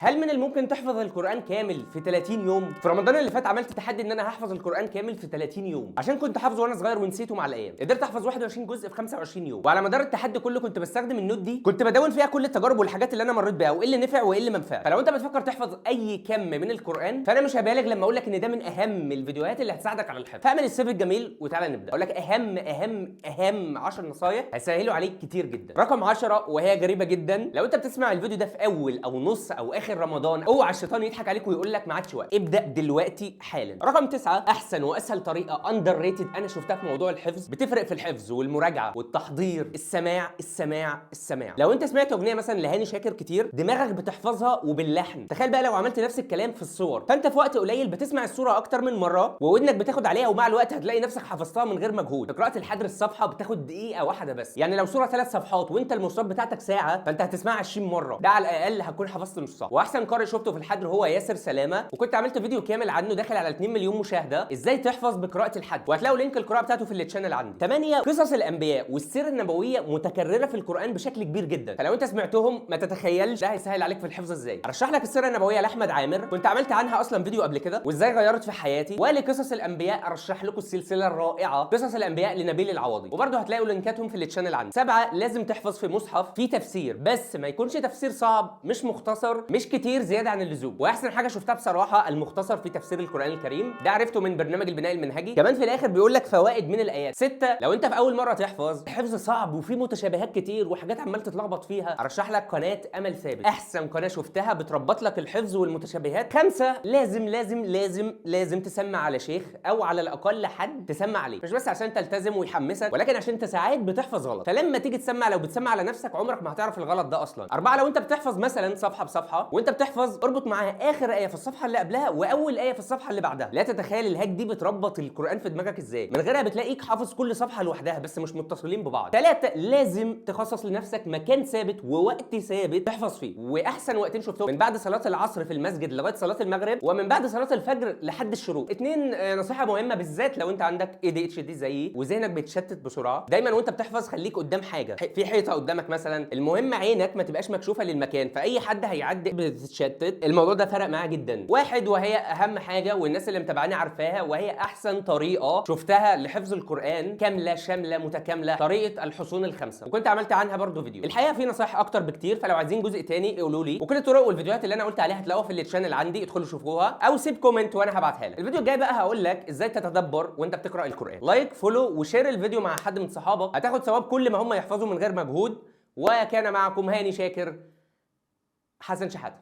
هل من الممكن تحفظ القرآن كامل في 30 يوم؟ في رمضان اللي فات عملت تحدي ان انا هحفظ القرآن كامل في 30 يوم، عشان كنت حافظه وانا صغير ونسيته مع الايام. قدرت احفظ 21 جزء في 25 يوم، وعلى مدار التحدي كله كنت بستخدم النوت دي، كنت بدون فيها كل التجارب والحاجات اللي انا مريت بيها وايه اللي نفع وايه اللي ما نفعش. فلو انت بتفكر تحفظ اي كم من القرآن، فانا مش هبالغ لما اقول لك ان ده من اهم الفيديوهات اللي هتساعدك على الحفظ. فاعمل السيف الجميل وتعالى نبدا. اقول لك اهم 10 نصايح هيسهلوا عليك كتير جدا. رقم 10 وهي غريبه جدا، لو انت بتسمع الفيديو ده في اول او نص او اخر رمضان، اوعى الشيطان يضحك عليك ويقول لك ما عادش وقت. ابدا دلوقتي حالا. رقم 9، احسن واسهل طريقه اندر ريتد انا شفتها في موضوع الحفظ، بتفرق في الحفظ والمراجعه والتحضير، السماع. لو انت سمعت اغنيه مثلا لهاني شاكر كتير، دماغك بتحفظها وباللحن. تخيل بقى لو عملت نفس الكلام في الصور، فانت في وقت قليل بتسمع الصوره اكتر من مره وودنك بتاخد عليها، ومع الوقت هتلاقي نفسك حفظتها من غير مجهود. في قراءه الحدر الصفحه بتاخد دقيقه واحده بس، يعني لو صوره 3 صفحات وانت المواصلات بتاعتك ساعه، فانت هتسمعها 20 مره، ده على الاقل هتكون حفظت نصها. واحسن قارئ شفته في الحدر هو ياسر سلامه، وكنت عملت فيديو كامل عنه داخل على 2 مليون مشاهده، ازاي تحفظ بقراءه الحدر، وهتلاقوا لينك القراءه بتاعته في التشانل عندي. 8، قصص الانبياء والسيره النبويه متكرره في القران بشكل كبير جدا، فلو انت سمعتهم ما تتخيلش ده هيسهل عليك في الحفظ ازاي. ارشح لك السيره النبويه لاحمد عامر، كنت عملت عنها اصلا فيديو قبل كده وازاي غيرت في حياتي. ولقصص الانبياء ارشح لكم السلسله الرائعه قصص الانبياء لنبيل العوضي، وبرضه هتلاقوا لينكاتهم في التشانل عندي. 7، لازم تحفظ في مصحف في تفسير، بس ما يكونش تفسير صعب، مش مختصر، مش كتير زياده عن اللزوم. واحسن حاجه شفتها بصراحه المختصر في تفسير القران الكريم، ده عرفته من برنامج البناء المنهجي. كمان في الاخر بيقول لك فوائد من الايات. 6، لو انت في اول مره تحفظ، الحفظ صعب وفيه متشابهات كتير وحاجات عمال تتلخبط فيها، ارشح لك قناه امل ثابت، احسن قناه شفتها بتربط لك الحفظ والمتشابهات. 5، لازم تسمع على شيخ او على الاقل حد تسمع عليه، مش بس عشان تلتزم ويحمسك، ولكن عشان انت ساعات بتحفظ غلط، فلما تيجي تسمع لو بتسمع على نفسك عمرك ما هتعرف الغلط ده اصلا. 4، لو انت بتحفظ مثلا صفحه بصفحه وانت بتحفظ، اربط معاها اخر ايه في الصفحه اللي قبلها واول ايه في الصفحه اللي بعدها. لا تتخيل الهاك دي بتربط القران في دماغك ازاي، من غيرها بتلاقيك حافظ كل صفحه لوحدها بس مش متصلين ببعض. 3، لازم تخصص لنفسك مكان ثابت ووقت ثابت تحفظ فيه، واحسن وقتين شفتهم من بعد صلاه العصر في المسجد لغايه صلاه المغرب، ومن بعد صلاه الفجر لحد الشروق. 2، نصيحه مهمه بالذات لو انت عندك ADHD زيي وذهنك بيتشتت بسرعه، دايما وانت بتحفظ خليك قدام حاجه، في حيطه قدامك مثلا، المهم عينك ما تبقاش مكشوفه للمكان، فاي حد هيعدي بتتشتت. الموضوع ده فرق معايا جدا. 1، وهي اهم حاجه والناس اللي متابعاني عارفاها، وهي احسن طريقه شفتها لحفظ القران كامله شامله متكامله، طريقه الحصون الخمسه، وكنت عملت عنها برضو فيديو. الحقيقه في نصايح اكتر بكتير، فلو عايزين جزء تاني قولوا لي، وكل الطرق والفيديوهات اللي انا قلت عليها هتلاقوها في الشانل عندي، ادخلوا شوفوها او سيب كومنت وانا هبعتها لك. الفيديو الجاي بقى هقول لك ازاي تتدبر وانت بتقرا القران. لايك، فولو، وشير الفيديو مع حد من صحابك، هتاخد ثواب كل ما هم يحفظوا من غير مجهود. وكان معكم هاني شاكر، حسن شحاته.